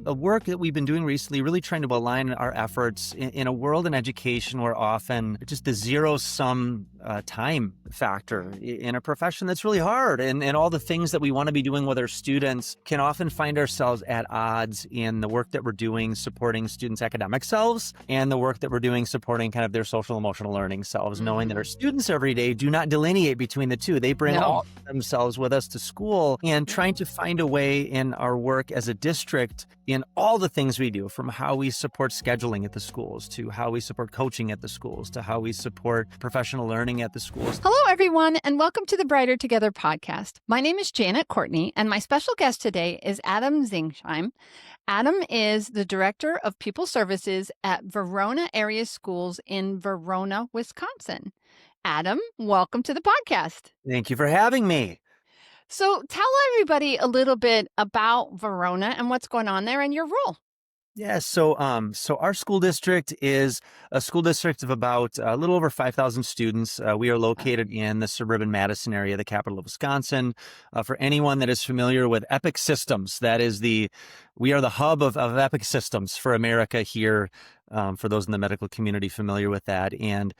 the work that we've been doing recently, really trying to align our efforts in a world in education where often just the zero-sum time factor in a profession that's really hard, and all the things that we want to be doing with our students can often find ourselves at odds in the work that we're doing supporting students' academic selves and the work that we're doing supporting kind of their social emotional learning selves, knowing that our students every day do not delineate between the two. They bring No. all themselves with us to school, and trying to find a way in our work as a district in all the things we do, from how we support scheduling at the schools to how we support coaching at the schools to how we support professional learning at the schools. Hello, everyone, and welcome to the Brighter Together podcast. My name is Janet Courtney, and my special guest today is Adam Zingsheim. Adam is the Director of Pupil Services at Verona Area Schools in Verona, Wisconsin. Adam, welcome to the podcast. Thank you for having me. So tell everybody a little bit about Verona and what's going on there and your role. Yeah, so our school district is a school district of about a little over 5,000 students. We are located in the suburban Madison area, the capital of Wisconsin. For anyone that is familiar with Epic Systems, we are the hub of Epic Systems for America here. For those in the medical community familiar with that, and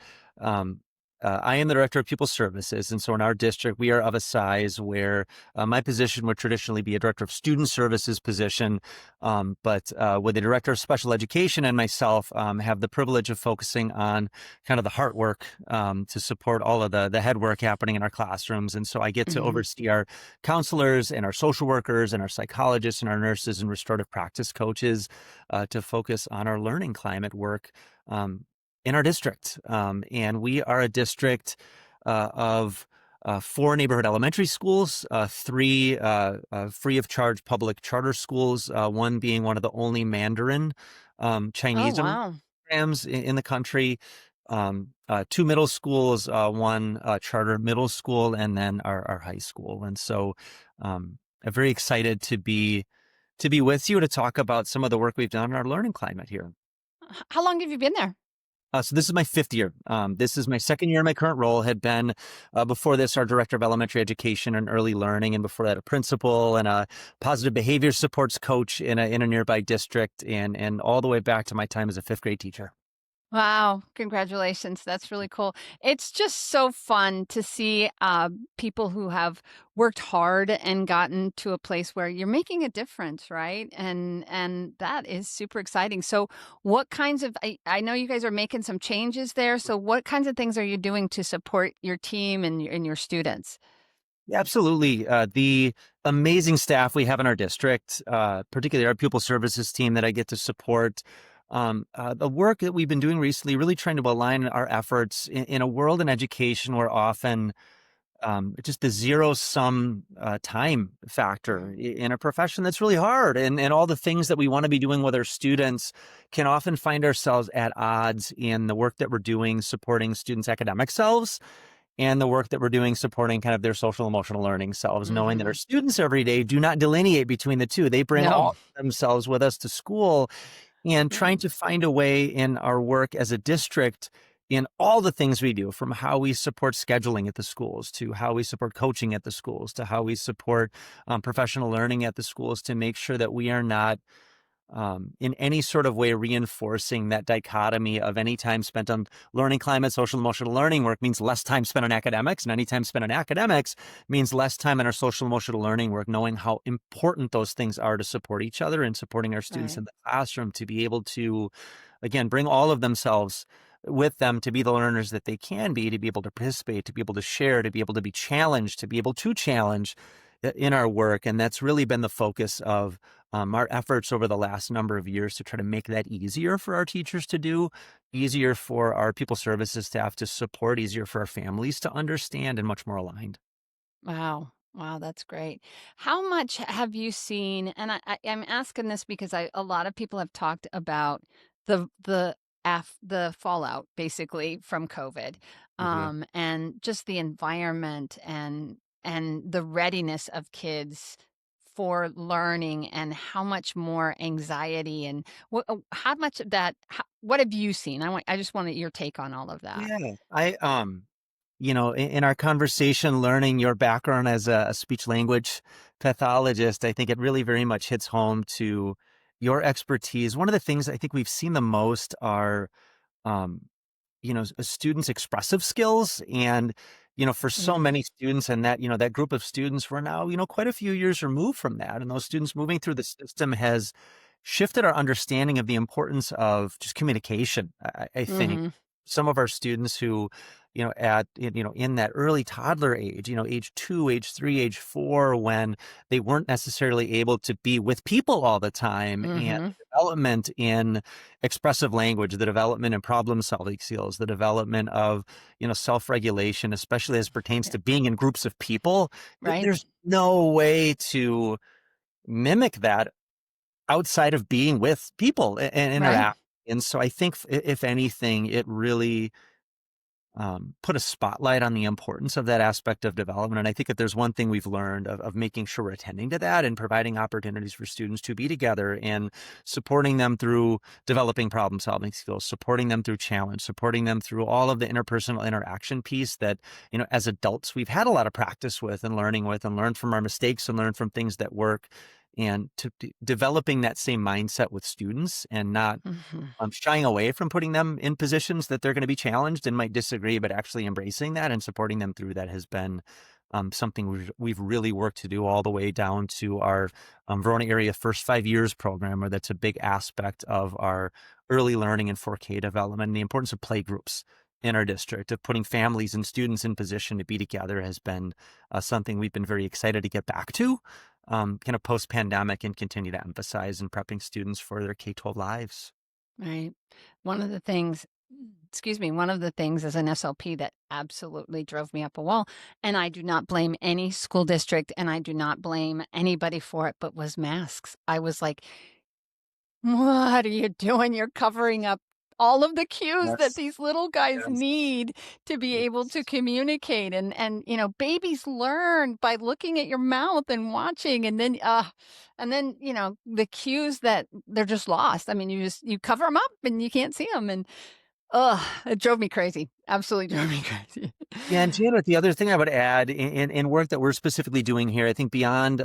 I am the Director of Pupil Services, and so in our district, we are of a size where my position would traditionally be a Director of Student Services position, but with the Director of Special Education and myself have the privilege of focusing on kind of the heart work to support all of the head work happening in our classrooms. And so I get to oversee our counselors and our social workers and our psychologists and our nurses and restorative practice coaches to focus on our learning climate work in our district. And we are a district of 4 neighborhood elementary schools, 3 free of charge public charter schools, one being one of the only Mandarin Chinese programs in the country, 2 middle schools, 1 charter middle school, and then our high school. And so I'm very excited to be with you to talk about some of the work we've done in our learning climate here. How long have you been there? So this is my 5th year. This is my 2nd year in my current role. Had been before this our Director of Elementary Education and Early Learning, and before that a principal and a positive behavior supports coach in a nearby district, and all the way back to my time as a 5th grade teacher. Wow, congratulations. That's really cool. It's just so fun to see people who have worked hard and gotten to a place where you're making a difference, right? And that is super exciting. So what kinds of, I know you guys are making some changes there. So what kinds of things are you doing to support your team and your students? Yeah, absolutely. The amazing staff we have in our district, particularly our pupil services team that I get to support. The work that we've been doing recently, really trying to align our efforts in a world in education where often just the zero-sum time factor in a profession that's really hard, and all the things that we want to be doing with our students can often find ourselves at odds in the work that we're doing supporting students' academic selves and the work that we're doing supporting kind of their social emotional learning selves, knowing that our students every day do not delineate between the two. They bring all themselves with us to school, and trying to find a way in our work as a district in all the things we do, from how we support scheduling at the schools to how we support coaching at the schools to how we support professional learning at the schools, to make sure that we are not in any sort of way reinforcing that dichotomy of any time spent on learning climate. Social emotional learning work means less time spent on academics, and any time spent on academics means less time in our social emotional learning work, knowing how important those things are to support each other and supporting our students in the classroom to be able to, again, bring all of themselves with them to be the learners that they can be, to be able to participate, to be able to share, to be able to be challenged, to be able to challenge in our work. And that's really been the focus of our efforts over the last number of years, to try to make that easier for our teachers to do, easier for our pupil services staff to support, easier for our families to understand, and much more aligned. Wow. Wow, that's great. How much have you seen? And I'm asking this because a lot of people have talked about the fallout basically from COVID, and just the environment and the readiness of kids for learning, and how much more anxiety and how much of that. What have you seen? I just wanted your take on all of that. Yeah, in our conversation, learning your background as a speech language pathologist, I think it really very much hits home to your expertise. One of the things I think we've seen the most are um, students' expressive skills. And, for so Mm, many students and that group of students, we're now, quite a few years removed from that. And those students moving through the system has shifted our understanding of the importance of just communication. I think hmm. some of our students who, in that early toddler age, age 2, age 3, age 4, when they weren't necessarily able to be with people all the time, and Hmm. the development in expressive language, the development in problem solving skills, the development of, self-regulation, especially as pertains Yeah, to being in groups of people. right, There's no way to mimic that outside of being with people and right. interact. And so I think if anything, it really put a spotlight on the importance of that aspect of development. And I think if there's one thing we've learned of making sure we're attending to that and providing opportunities for students to be together and supporting them through developing problem solving skills, supporting them through challenge, supporting them through all of the interpersonal interaction piece that, as adults, we've had a lot of practice with and learn from our mistakes and learn from things that work. And to developing that same mindset with students and not Hmm. shying away from putting them in positions that they're going to be challenged and might disagree, but actually embracing that and supporting them through that has been something we've really worked to do all the way down to our Verona Area First 5 Years program, where that's a big aspect of our early learning and 4K development. And the importance of play groups in our district, of putting families and students in position to be together, has been something we've been very excited to get back to, kind of post pandemic, and continue to emphasize in prepping students for their K-12 lives. Right. One of the things, excuse me, one of the things as an SLP that absolutely drove me up a wall, and I do not blame any school district and I do not blame anybody for it, but was masks. I was like, what are you doing? You're covering up all of the cues that Yes. these little guys Yes. need to be able to Yes. communicate. And babies learn by looking at your mouth and watching, and then the cues that they're just lost. I mean, you cover them up and you can't see them, and it drove me crazy. Absolutely drove me crazy. Yeah, and Janet, the other thing I would add in work that we're specifically doing here, I think beyond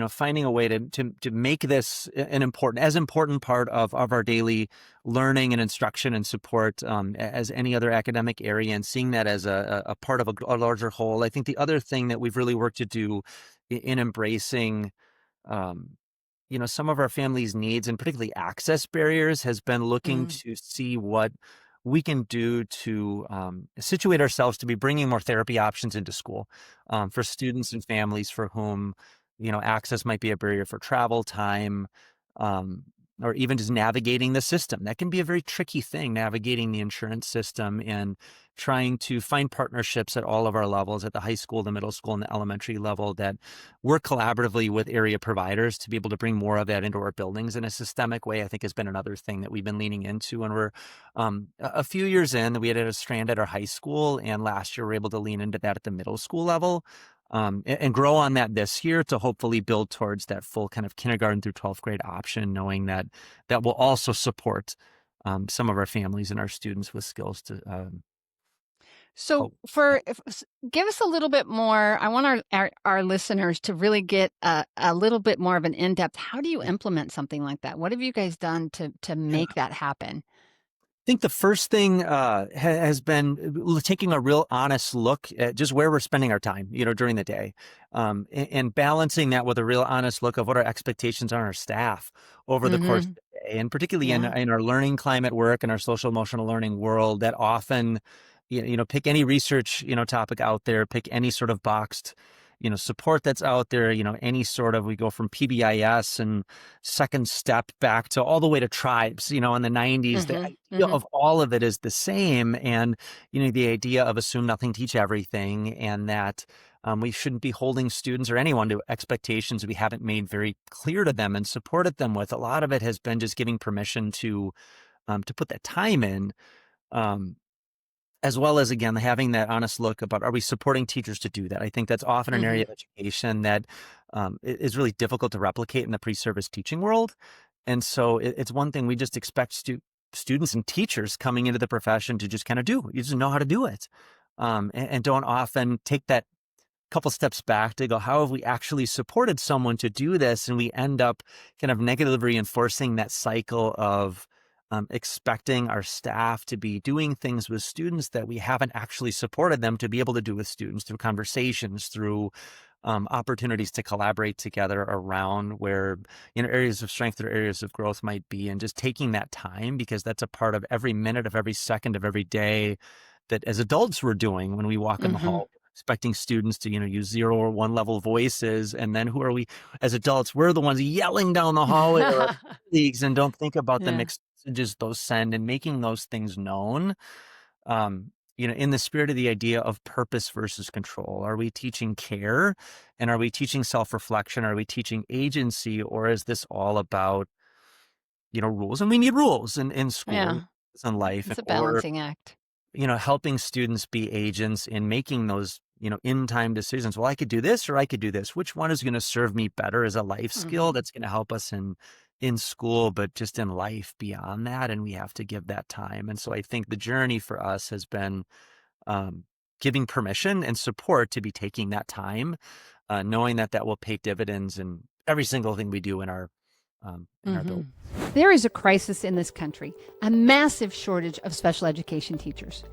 finding a way to make this an important part of our daily learning and instruction and support, as any other academic area, and seeing that as a part of a larger whole. I think the other thing that we've really worked to do in embracing um, some of our families' needs and particularly access barriers has been looking Mm, to see what we can do to situate ourselves to be bringing more therapy options into school, for students and families for whom, access might be a barrier for travel time, um, or even just navigating the system. That can be a very tricky thing, navigating the insurance system and trying to find partnerships at all of our levels, at the high school, the middle school, and the elementary level, that work collaboratively with area providers to be able to bring more of that into our buildings in a systemic way. I think has been another thing that we've been leaning into. And we're a few years in, we had a strand at our high school, and last year we were able to lean into that at the middle school level, and grow on that this year to hopefully build towards that full kind of kindergarten through 12th grade option, knowing that that will also support some of our families and our students with skills to So cope. Yeah. give us a little bit more. I want our listeners to really get a little bit more of an in-depth. How do you implement something like that? What have you guys done to Yeah. make that happen? I think the first thing has been taking a real honest look at just where we're spending our time, during the day, and balancing that with a real honest look of what our expectations are on our staff over the course of Mhm. the day, and particularly in Yeah. in our learning climate work and our social emotional learning world that often, pick any research, topic out there, pick any sort of boxed, support that's out there, any sort of, we go from PBIS and second step back to all the way to tribes, in the 90s. The Mhm. idea Mhm. of all of it is the same. And, the idea of assume nothing, teach everything, and that we shouldn't be holding students or anyone to expectations we haven't made very clear to them and supported them with. A lot of it has been just giving permission to put that time in. Um, as well as, again, having that honest look about, are we supporting teachers to do that? I think that's often an area Mhm. of education that is really difficult to replicate in the pre-service teaching world. And so it's one thing we just expect students and teachers coming into the profession to just kind of do. You just know how to do it, and don't often take that couple steps back to go, how have we actually supported someone to do this? And we end up kind of negatively reinforcing that cycle of expecting our staff to be doing things with students that we haven't actually supported them to be able to do with students through conversations, through opportunities to collaborate together around where, areas of strength or areas of growth might be, and just taking that time, because that's a part of every minute of every second of every day that as adults we're doing when we walk in the Mhm. hall, expecting students to, use 0 or 1 level voices. And then who are we as adults? We're the ones yelling down the hallway or colleagues and don't think about the Yeah. mixed messages those send and making those things known. In the spirit of the idea of purpose versus control. Are we teaching care, and are we teaching self-reflection? Are we teaching agency, or is this all about, rules? And we need rules in school, Yeah. in life, It's a or balancing act. helping students be agents in making those, in time decisions. Well, I could do this or I could do this. Which one is going to serve me better as a life skill Mhm. that's going to help us in school, but just in life beyond that? And we have to give that time. And so I think the journey for us has been um, giving permission and support to be taking that time, knowing that that will pay dividends in every single thing we do in our build. Mhm. There is a crisis in this country, a massive shortage of special education teachers.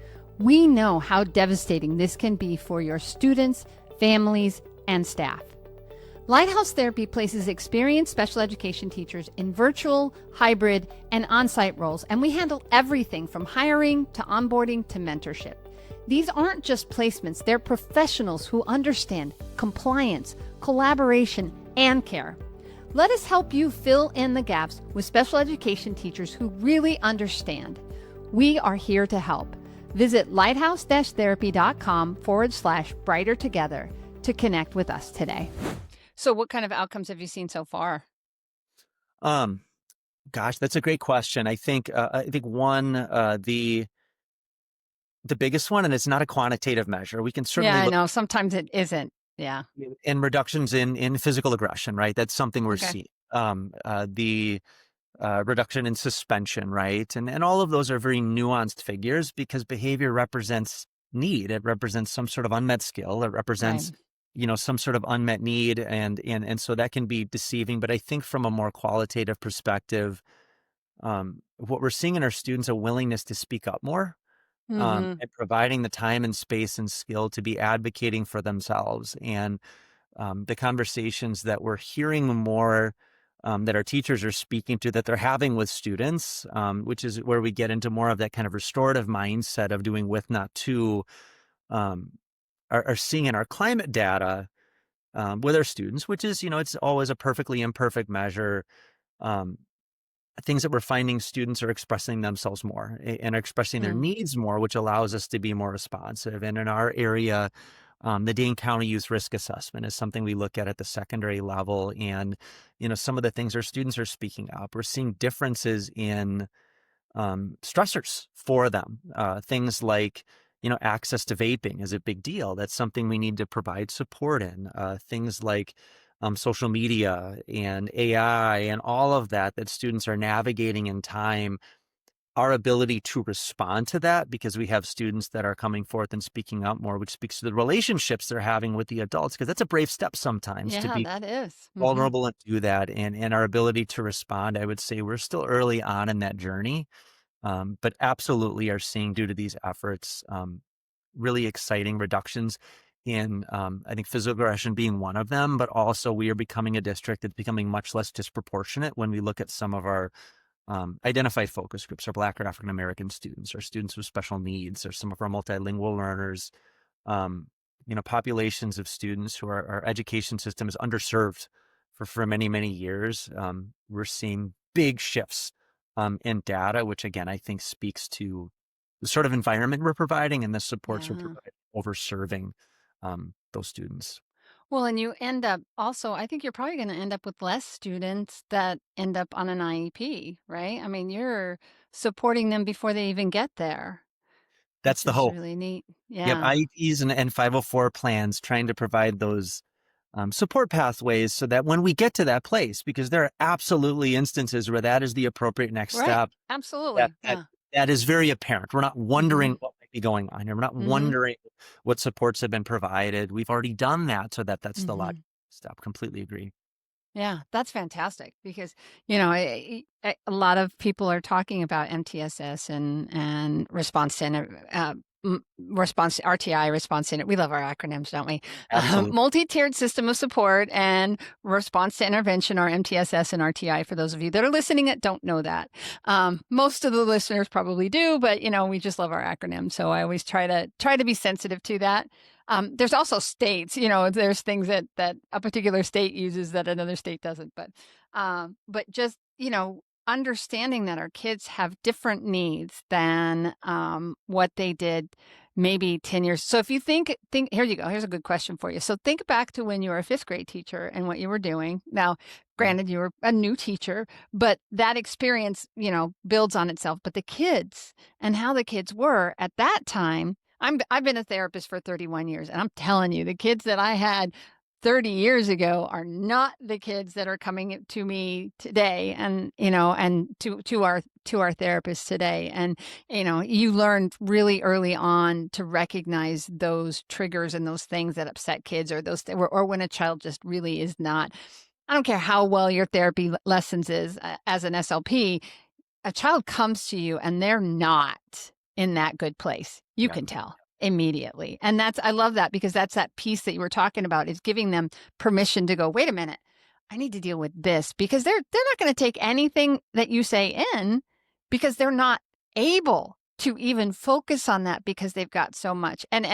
We know how devastating this can be for your students, families, and staff. Lighthouse Therapy places experienced special education teachers in virtual, hybrid, and on site roles, and we handle everything from hiring to onboarding to mentorship. These aren't just placements, they're professionals who understand compliance, collaboration, and care. Let us help you fill in the gaps with special education teachers who really understand. We are here to help. Visit lighthouse-therapy.com/brighter together to connect with us today. So what kind of outcomes have you seen so far? Um, Gosh, that's a great question. I think one, the biggest one, and it's not a quantitative measure. We can Yeah, certainly I look know. Sometimes it isn't. Yeah. in reductions in physical aggression, right? That's something we're Okay. seeing. The reduction in suspension, right? And all of those are very nuanced figures because behavior represents need. It represents some sort of unmet skill. It Right. represents, some sort of unmet need, and so that can be deceiving. But I think from a more qualitative perspective, what we're seeing in our students a willingness to speak up more, Mhm. and providing the time and space and skill to be advocating for themselves. And the conversations that we're hearing more, that our teachers are speaking to, that they're having with students, which is where we get into more of that kind of restorative mindset of doing with, not to, um, are seeing in our climate data, with our students, which is, it's always a perfectly imperfect measure. Um, Things that we're finding, students are expressing themselves more and are expressing their Mm. needs more, which allows us to be more responsive. And in our area, the Dane County Youth Risk Assessment is something we look at the secondary level. And, some of the things our students are speaking up, we're seeing differences in stressors for them. Things like, access to vaping is a big deal. That's something we need to provide support in. Things like social media and AI and all of that students are navigating in time. Our ability to respond to that, because we have students that are coming forth and speaking up more, which speaks to the relationships they're having with the adults, because that's a brave step sometimes to Yeah, be that is. Mhm. vulnerable and do that. And our ability to respond, I would say we're still early on in that journey, but absolutely are seeing, due to these efforts, really exciting reductions in, I think, physical aggression being one of them, but also we are becoming a district that's becoming much less disproportionate when we look at some of our identified focus groups, our Black or African American students, or students with special needs, or some of our multilingual learners, um, populations of students who our education system is underserved for many, many years. We're seeing big shifts in data, which again, I think speaks to the sort of environment we're providing and the supports we're Yeah. providing over serving those students. Well, and you end up also, I think you're probably going to end up with less students that end up on an IEP, right? I mean, you're supporting them before they even get there, That's which the is hope. really neat. Yep, Yeah. IEPs and 504 plans, trying to provide those support pathways so that when we get to that place, because there are absolutely instances where that is the appropriate next Right. step, that Absolutely. that Yeah. that is very apparent. We're not wondering Mhm. what might be going on here. We're not Mhm. wondering what supports have been provided. We've already done that, so that's the logical Mhm. step. Completely agree. Yeah, that's fantastic because, a lot of people are talking about MTSS and response center, response RTI, response center. We love our acronyms, don't we? Absolutely. Multi-tiered system of support and response to intervention, or MTSS and RTI. For those of you that are listening that don't know that, most of the listeners probably do, but we just love our acronyms, so I always try to be sensitive to that. There's also states, there's things that a particular state uses that another state doesn't. But just, understanding that our kids have different needs than what they did maybe 10 years. So if you think, here you go. Here's a good question for you. So think back to when you were a fifth grade teacher and what you were doing. Now, Yeah. granted, you were a new teacher, but that experience, builds on itself. But the kids and how the kids were at that time, I've been a therapist for 31 years, and I'm telling you, the kids that I had 30 years ago are not the kids that are coming to me today, and and to our therapists today. And you learned really early on to recognize those triggers and those things that upset kids, or or when a child just really is not. I don't care how well your therapy lessons is, as an SLP, a child comes to you and they're not in that good place. You Yeah. can tell immediately. And I love that, because that's that piece that you were talking about, is giving them permission to go, wait a minute, I need to deal with this, because they're not going to take anything that you say in, because they're not able to even focus on that, because they've got so much. And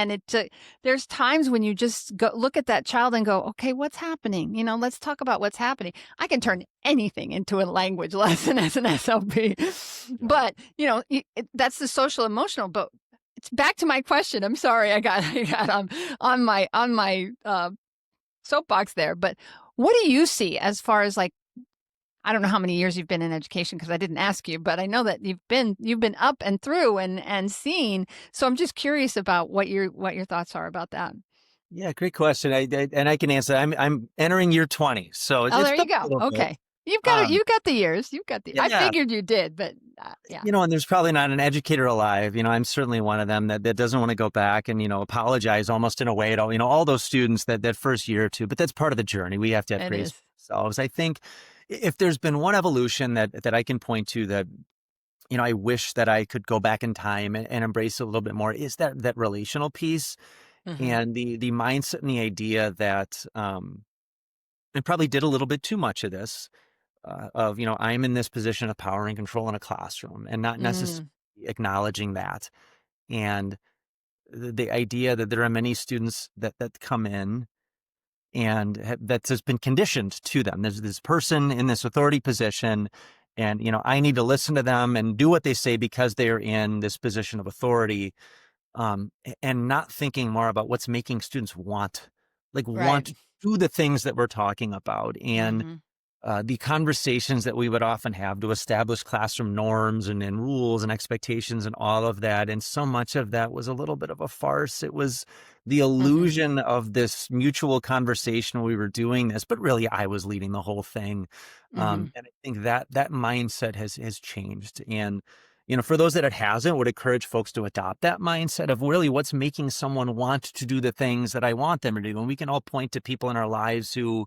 there's times when you just go look at that child and go, okay, what's happening? Let's talk about what's happening. I can turn anything into a language lesson as an SLP. Yeah. But, that's the social emotional. But it's back to my question. I'm sorry, I got on my soapbox there. But what do you see as far as, like, I don't know how many years you've been in education, because I didn't ask you, but I know that you've been up and through and seen. So I'm just curious about what your thoughts are about that. Yeah, great question. And I can answer. I'm entering year 20, so Oh, it's there been you a go. little bit. Okay. You've got it. Um, You've got the years. I yeah, figured you did, but yeah. and there's probably not an educator alive. I'm certainly one of them that doesn't want to go back and apologize almost in a way at all. All those students that first year or two, but that's part of the journey. We have to have It grace is. for ourselves. I think if there's been one evolution that I can point to that I wish that I could go back in time and embrace a little bit more, is that relational piece, Mhm. and the mindset and the idea that I probably did a little bit too much of this, of I'm in this position of power and control in a classroom, and not necessarily Mm. acknowledging that, and the idea that there are many students that come in and that's just been conditioned to them. There's this person in this authority position, and I need to listen to them and do what they say because they're in this position of authority, and not thinking more about what's making students want Right. to do the things that we're talking about. And Mhm. the conversations that we would often have to establish classroom norms and rules and expectations and all of that. And so much of that was a little bit of a farce. It was the Mhm. illusion of this mutual conversation. We were doing this, but really I was leading the whole thing. Mhm. And I think that mindset has changed. And, for those that it hasn't, would encourage folks to adopt that mindset of really what's making someone want to do the things that I want them to do. And we can all point to people in our lives who,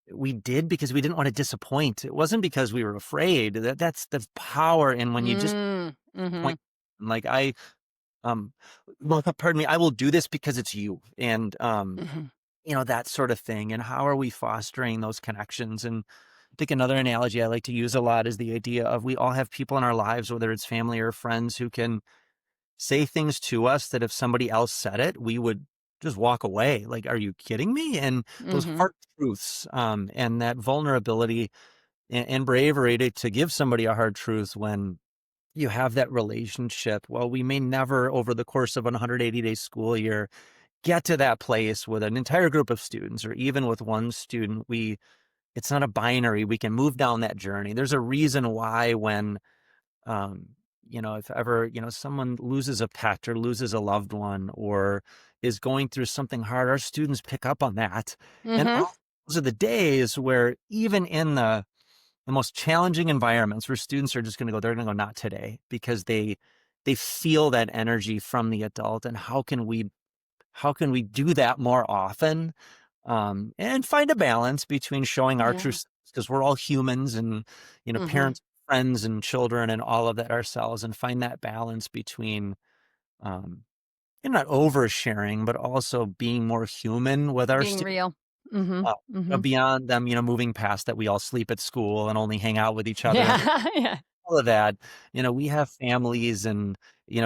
we did because we didn't want to disappoint. It wasn't because we were afraid. That's the power in when you just Mm. point, Mhm. like um well, pardon me, I will do this because it's you. And Mhm. that sort of thing. And how are we fostering those connections? And I think another analogy I like to use a lot is the idea of we all have people in our lives, whether it's family or friends, who can say things to us that if somebody else said it, we would just walk away. Like, are you kidding me? And those Mhm. hard truths, and that vulnerability and bravery to give somebody a hard truth when you have that relationship. Well, we may never, over the course of an 180-day school year, get to that place with an entire group of students, or even with one student. It's not a binary. We can move down that journey. There's a reason why when um, if ever, someone loses a pet or loses a loved one or is going through something hard, our students pick up on that. And Mhm. all those are the days where even in the most challenging environments where students are just going to go, they're going to go, not today, because they feel that energy from the adult, and how can we do that more often, and find a balance between showing our true Yeah. selves, because we're all humans and, Mhm. parents, friends, and children, and all of that ourselves, and find that balance between, um, not oversharing, but also being more human with our Being students. real. Mhm. You know, Mhm. beyond them, moving past that we all sleep at school and only hang out with each other, and Yeah. Yeah. all of that. We have families and,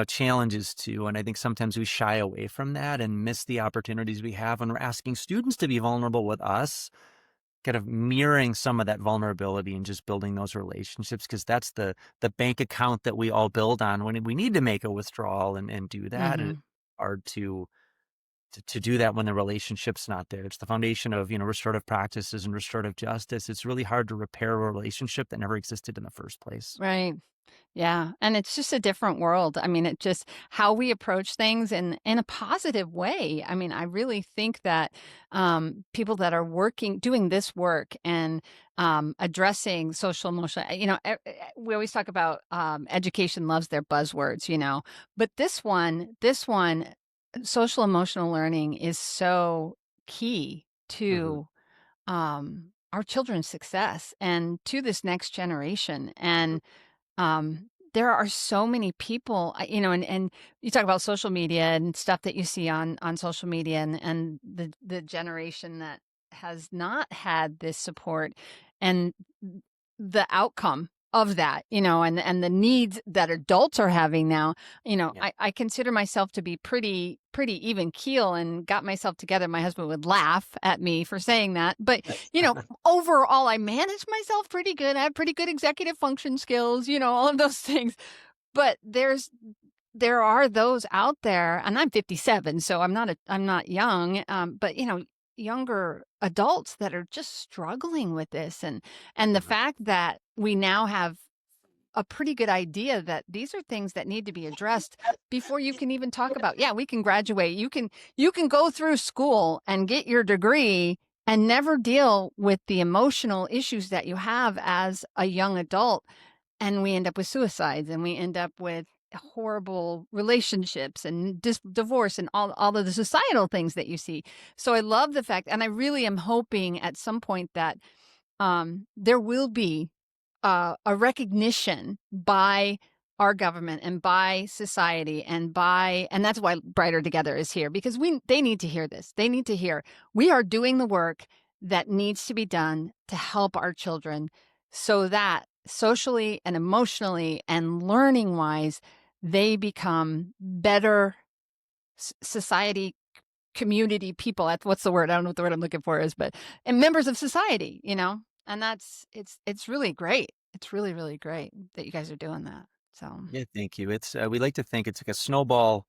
challenges too. And I think sometimes we shy away from that and miss the opportunities we have when we're asking students to be vulnerable with us, kind of mirroring some of that vulnerability and just building those relationships, because that's the bank account that we all build on when we need to make a withdrawal and do that. And it's Mhm. hard to do that when the relationship's not there. It's the foundation of, restorative practices and restorative justice. It's really hard to repair a relationship that never existed in the first place. Right. Yeah, and it's just a different world. I mean, it just how we approach things in a positive way. I mean, I really think that people that are working, doing this work, and addressing social emotional, we always talk about education loves their buzzwords, but this one, social emotional learning is so key Mhm. to our children's success and to this next generation. And there are so many people, and you talk about social media and stuff that you see on social media, and the generation that has not had this support, and the outcome of that, and the needs that adults are having now. Yeah. I consider myself to be pretty even keel and got myself together. My husband would laugh at me for saying that, but overall, I manage myself pretty good. I have pretty good executive function skills, all of those things. But there are those out there, and I'm 57, so I'm not young, but younger adults that are just struggling with this, and the Mhm. fact that we now have a pretty good idea that these are things that need to be addressed before you can even talk about, yeah, we can graduate. You can go through school and get your degree and never deal with the emotional issues that you have as a young adult, and we end up with suicides, and we end up with horrible relationships and divorce and all of the societal things that you see. So I love the fact, and I really am hoping at some point that there will be a recognition by our government and by society, and that's why Brighter Together is here, because they need to hear this. They need to hear we are doing the work that needs to be done to help our children, so that socially and emotionally and learning wise they become better society, community people. That's what's the word? I don't know what the word I'm looking for is, but and members of society, and it's really great. It's really, really great that you guys are doing that. So, Yeah, thank you. It's we like to think it's like a snowball,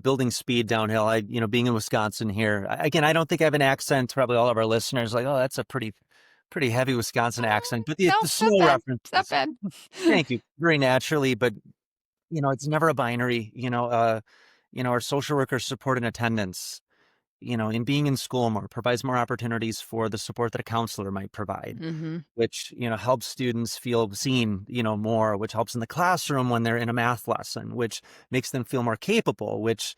building speed downhill. Being in Wisconsin here. Again, I don't think I have an accent. Probably all of our listeners like, oh, that's a pretty heavy Wisconsin accent. But no, the not snow bad. It's not references, bad. thank you, very naturally. But it's never a binary. Our social workers support in attendance, in being in school more, provides more opportunities for the support that a counselor might provide, Mhm. which, helps students feel seen, more, which helps in the classroom when they're in a math lesson, which makes them feel more capable, which,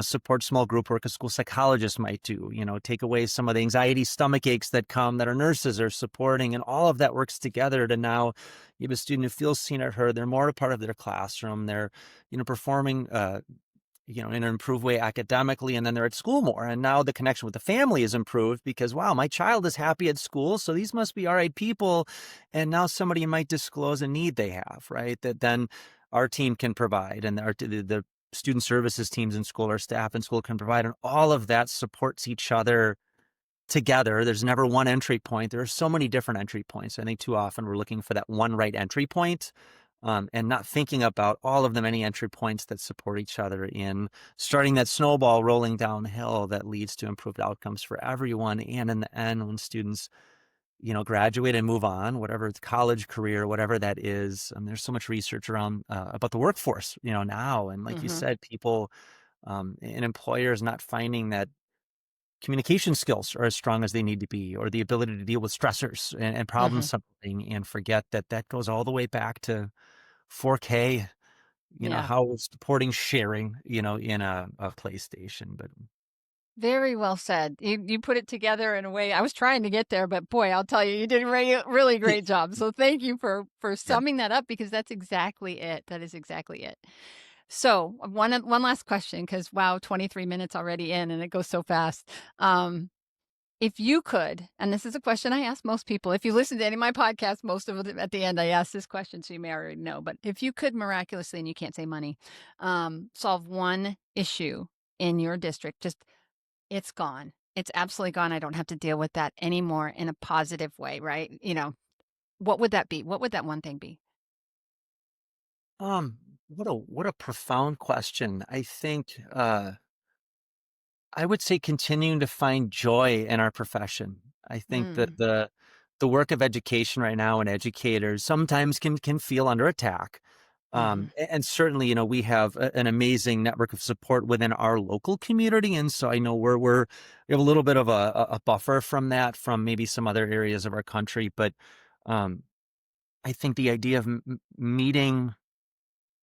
supports small group work a school psychologist might do, take away some of the anxiety, stomach aches that come that our nurses are supporting. And all of that works together to now you have a student who feels seen or heard. They're more a part of their classroom. They're, performing, in an improved way academically, and then they're at school more. And now the connection with the family is improved because, wow, my child is happy at school, so these must be all right people. And now somebody might disclose a need they have, right? That then our team can provide, and the student services teams in school, our staff in school can provide, and all of that supports each other together. There's never one entry point. There are so many different entry points. I think too often we're looking for that one right entry point, and not thinking about all of the many entry points that support each other in starting that snowball rolling downhill that leads to improved outcomes for everyone. And in the end, when students, graduate and move on, whatever it's college career, whatever that is, there's so much research around about the workforce, now. And like you Mhm. said, people and employers not finding that communication skills are as strong as they need to be, or the ability to deal with stressors and problem Mhm. solving, and forget that that goes all the way back to 4K, Yeah. how we're supporting sharing, in a PlayStation. But Very well said. You put it together in a way I was trying to get there, but boy, I'll tell you, you did a really great job. So thank you for yeah. summing that up because that's exactly it. That is exactly it. So one last question, because wow, 23 minutes already in, and it goes so fast. If you could, and this is a question I ask most people, if you listen to any of my podcasts, most of it at the end, I ask this question, so you may already know. But if you could miraculously, and you can't say money, solve one issue in your district, just it's gone. It's absolutely gone. I don't have to deal with that anymore in a positive way, right? What would that be? What would that one thing be? Um, what a profound question. I think I would say continuing to find joy in our profession. I think that Mm, the work of education right now and educators sometimes can feel under attack. mhm. And certainly, we have an amazing network of support within our local community, and so I know we have a little bit of a buffer from that, from maybe some other areas of our country. But um, I think the idea of meeting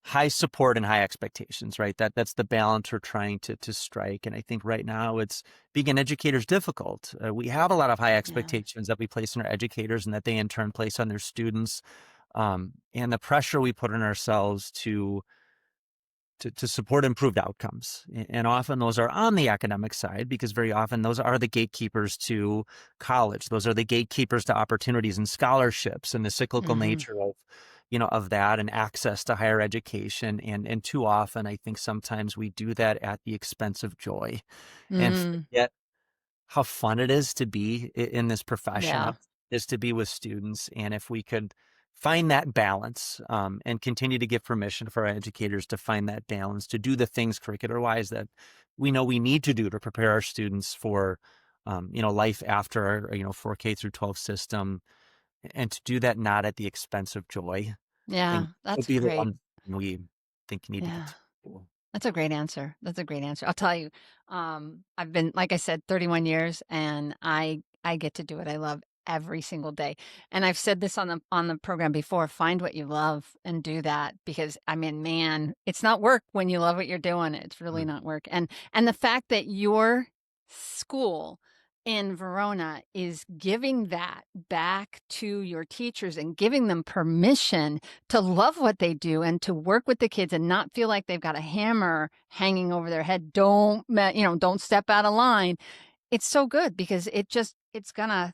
high support and high expectations, right? That's the balance we're trying to strike. And I think right now it's being an educator is difficult. We have a lot of high Yeah. expectations that we place on our educators and that they in turn place on their students. And the pressure we put on ourselves to support improved outcomes. And often those are on the academic side, because very often those are the gatekeepers to college. Those are the gatekeepers to opportunities and scholarships, and the cyclical Mhm. nature of that, and access to higher education. And too often, I think sometimes we do that at the expense of joy, and Mm, forget how fun it is to be in this profession, how yeah. fun it is to be with students. And if we could find that balance, and continue to give permission for our educators to find that balance, to do the things curricular wise that we know we need to do to prepare our students for, life after our, 4K through 12 system, and to do that not at the expense of joy, I Yeah, think would that's be the great. one thing we think need to Yeah. get to. That's a great answer. That's a great answer. I'll tell you, I've been, like I said, 31 years, and I get to do what I love every single day. And I've said this on the program before: find what you love and do that, because I mean, man, it's not work when you love what you're doing. It's really Mm. not work. And the fact that your school in Verona is giving that back to your teachers and giving them permission to love what they do and to work with the kids and not feel like they've got a hammer hanging over their head. Don't step out of line. It's so good because it's gonna,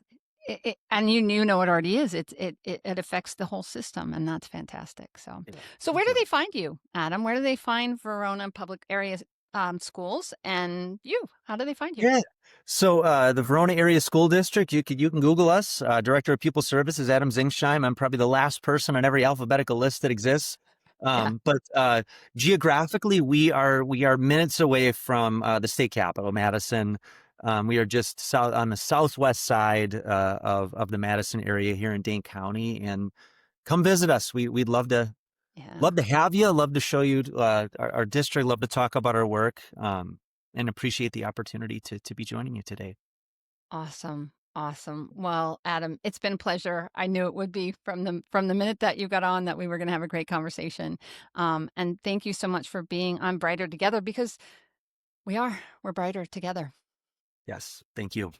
and you know it already is. It affects the whole system, and that's fantastic. So, Yeah. so where Thank do you. they find you, Adam? Where do they find Verona Public Area Schools and you? How do they find you? Yeah. So the Verona Area School District, you can Google us. Director of Pupil Services, Adam Zingsheim. I'm probably the last person on every alphabetical list that exists. Yeah, But geographically, we are minutes away from the state capital, Madison. We are just south on the southwest side of the Madison area here in Dane County, and come visit us. We'd yeah. love to have you. Love to show you our district. Love to talk about our work, and appreciate the opportunity to be joining you today. Awesome. Awesome. Well, Adam, it's been a pleasure. I knew it would be from the minute that you got on that we were going to have a great conversation. And thank you so much for being on Brighter Together, because we're brighter together. Yes, thank you.